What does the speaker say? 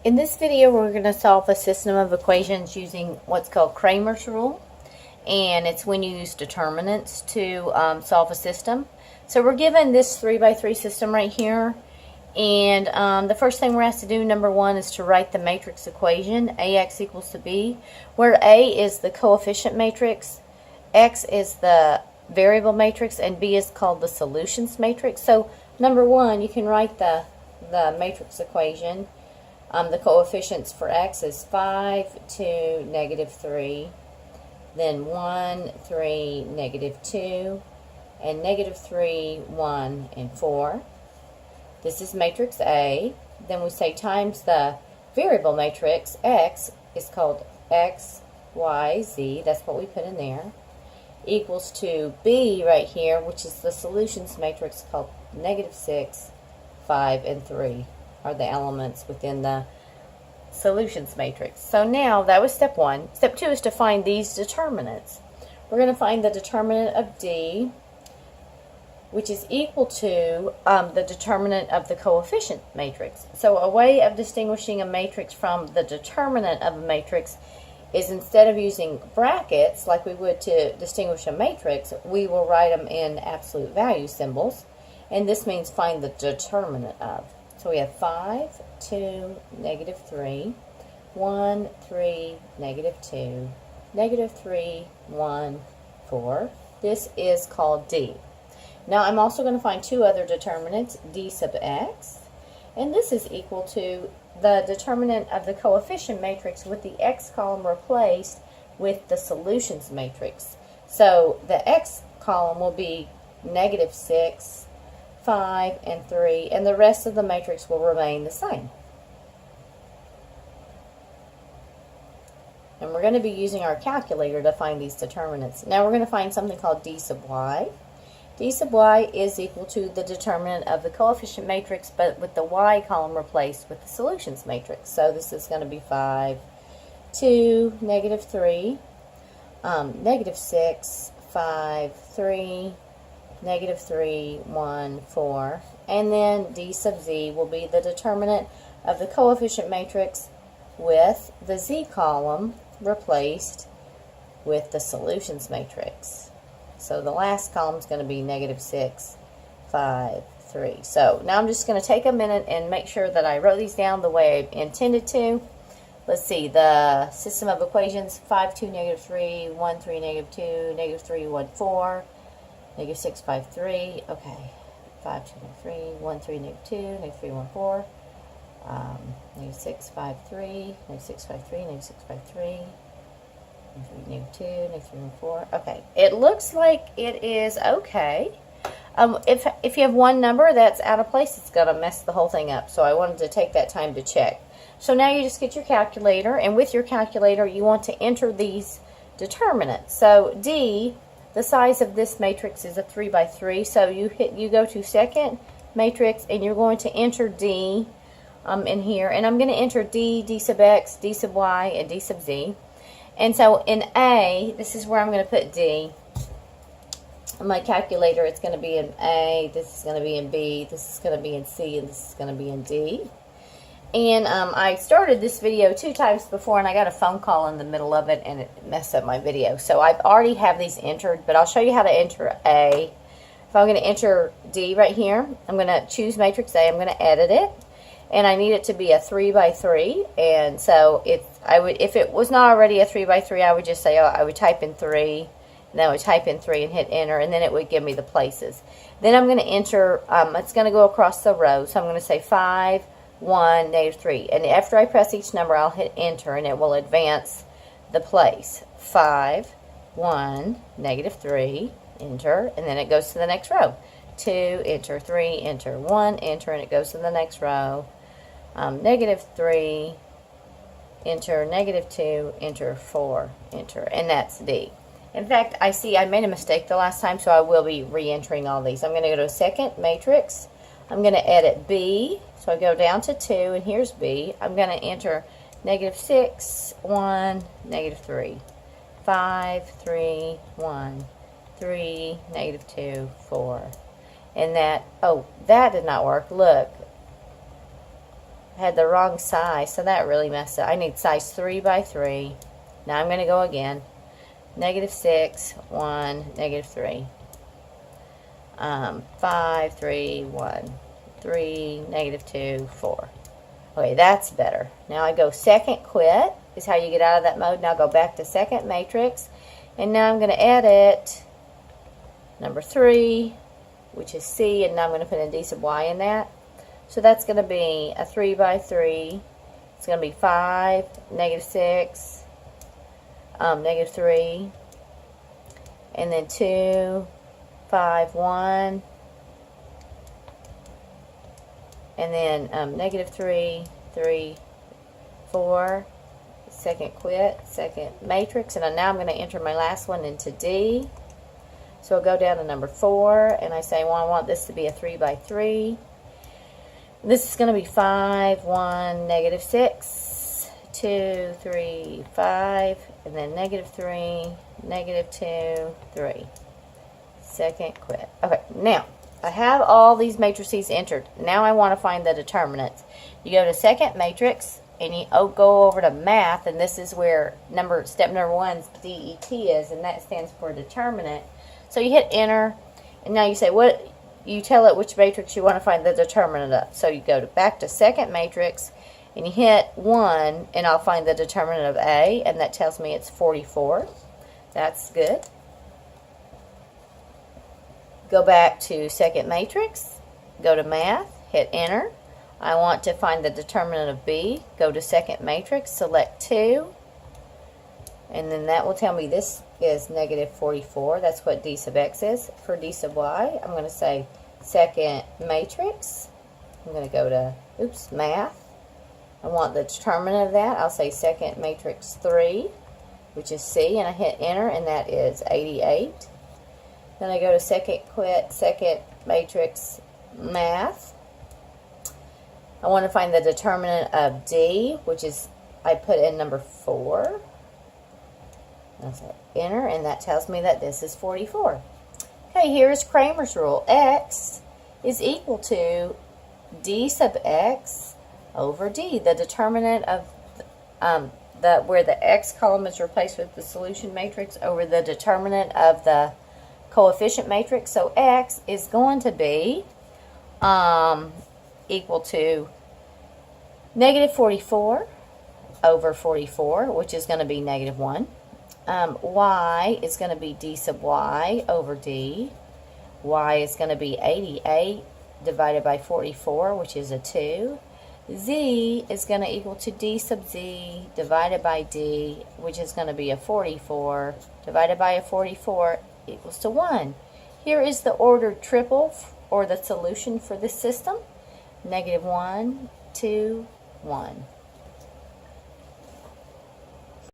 In this video, we're going to solve a system of equations using what's called Cramers Rule, and it's when you use determinants to solve a system. So we're given this 3x3 system right here, and the first thing we're asked to do, number one, is to write the matrix equation, AX equals to B, where A is the coefficient matrix, X is the variable matrix, and B is called the solutions matrix. So number one, you can write the matrix equation. The coefficients for X is 5, 2, negative 3, then 1, 3, negative 2, and negative 3, 1, and 4. This is matrix A. Then we say times the variable matrix, X is called X, Y, Z, that's what we put in there, equals to B right here, which is the solutions matrix called negative 6, 5, and 3. Are the elements within the solutions matrix. So now that was step one. Step two is to find these determinants. We're going to find the determinant of D, which is equal to the determinant of the coefficient matrix. So a way of distinguishing a matrix from the determinant of a matrix is, instead of using brackets like we would to distinguish a matrix, we will write them in absolute value symbols, and this means find the determinant of. So we have 5, 2, negative 3, 1, 3, negative 2, negative 3, 1, 4. This is called D. Now I'm also going to find two other determinants, D sub X, and this is equal to the determinant of the coefficient matrix with the X column replaced with the solutions matrix. So the X column will be negative 6, 5, and 3, and the rest of the matrix will remain the same. And we're going to be using our calculator to find these determinants. Now we're going to find something called D sub Y. D sub Y is equal to the determinant of the coefficient matrix, but with the Y column replaced with the solutions matrix. So this is going to be 5, 2, negative 3, negative 6, 5, 3, negative 3, 1, 4, and then D sub Z will be the determinant of the coefficient matrix with the Z column replaced with the solutions matrix. So the last column is going to be negative 6, 5, 3. So now I'm just going to take a minute and make sure that I wrote these down the way I intended to. Let's see, the system of equations, 5, 2, negative 3, 1, 3, negative 2, negative 3, 1, 4, negative 6, 5, 3, okay, 5, 2, negative 3, 1, 3, negative 2, negative 3, 1, 4, negative 6, 5, 3, negative 6, 5, 3, negative 6, 5, 3, negative 2, negative 3, 1, 4, okay. It looks like it is okay. If you have one number that's out of place, it's going to mess the whole thing up, so I wanted to take that time to check. So now you just get your calculator, and with your calculator, you want to enter these determinants. So D, the size of this matrix is a 3x3, so you go to second matrix, and you're going to enter D in here, and I'm going to enter D, D sub X, D sub Y, and D sub Z. And so in A, this is where I'm going to put D. On my calculator, it's going to be in A, this is going to be in B, this is going to be in C, and this is going to be in D. And I started this video 2 times before, and I got a phone call in the middle of it, and it messed up my video. So I already have these entered, but I'll show you how to enter A. If I'm going to enter D right here, I'm going to choose matrix A, I'm going to edit it, and I need it to be a 3x3. And so if it was not already a 3x3, I would just say, I would type in 3, and then I would type in 3 and hit enter, and then it would give me the places. Then I'm going to enter, it's going to go across the row, so I'm going to say 5, 1, negative 3. And after I press each number, I'll hit enter, and it will advance the place. 5, 1, negative 3, enter, and then it goes to the next row. 2, enter, 3, enter, 1, enter, and it goes to the next row. Negative 3, enter, negative 2, enter, 4, enter, and that's D. In fact, I see I made a mistake the last time, so I will be re-entering all these. I'm going to go to second matrix. I'm going to edit B, so I go down to 2, and here's B. I'm going to enter negative 6, 1, negative 3, 5, 3, 1, 3, negative 2, 4. And that, oh, that did not work. Look, had the wrong size, so that really messed up. I need size 3 by 3. Now I'm going to go again. -6, 1, -3. 5, 3, 1, 3, -2, 4. Okay, that's better. Now I go second quit, is how you get out of that mode. Now go back to second matrix, and now I'm going to edit number 3, which is C, and now I'm going to put in D sub Y in that. So that's going to be a 3 by 3. It's going to be 5, -6, -3, and then 2, 5, 1, and then -3, 3, 4, second quit, second matrix, and now I'm going to enter my last one into D. So I'll go down to number 4, and I say, well, I want this to be a 3 by 3. This is going to be 5, 1, -6, 2, 3, 5, and then -3, -2, 3. Second quit. Okay, now I have all these matrices entered. Now I want to find the determinants. You go to second matrix, and you go over to math, and this is where step number 1's DET is, and that stands for determinant. So you hit enter, and now you say you tell it which matrix you want to find the determinant of. So you go back to second matrix, and you hit 1, and I'll find the determinant of A, and that tells me it's 44. That's good. Go back to second matrix, go to math, hit enter. I want to find the determinant of B. Go to second matrix, select 2, and then that will tell me this is -44. That's what D sub X is. For D sub Y, I'm going to say second matrix. I'm going to go to, math. I want the determinant of that. I'll say second matrix 3, which is C, and I hit enter, and that is 88. Then I go to second quit, second matrix, math. I want to find the determinant of D, which is, I put in number 4. I say enter, and that tells me that this is 44. Okay, here's Cramers Rule. X is equal to D sub X over D. The determinant of where the X column is replaced with the solution matrix over the determinant of the coefficient matrix. So X is going to be equal to -44 over 44, which is going to be -1. Y is going to be D sub Y over D. Y is going to be 88 divided by 44, which is a 2. Z is going to equal to D sub Z divided by D, which is going to be a 44 divided by a 44 equals to 1. Here is the ordered triple, or the solution for this system. -1, 2, 1.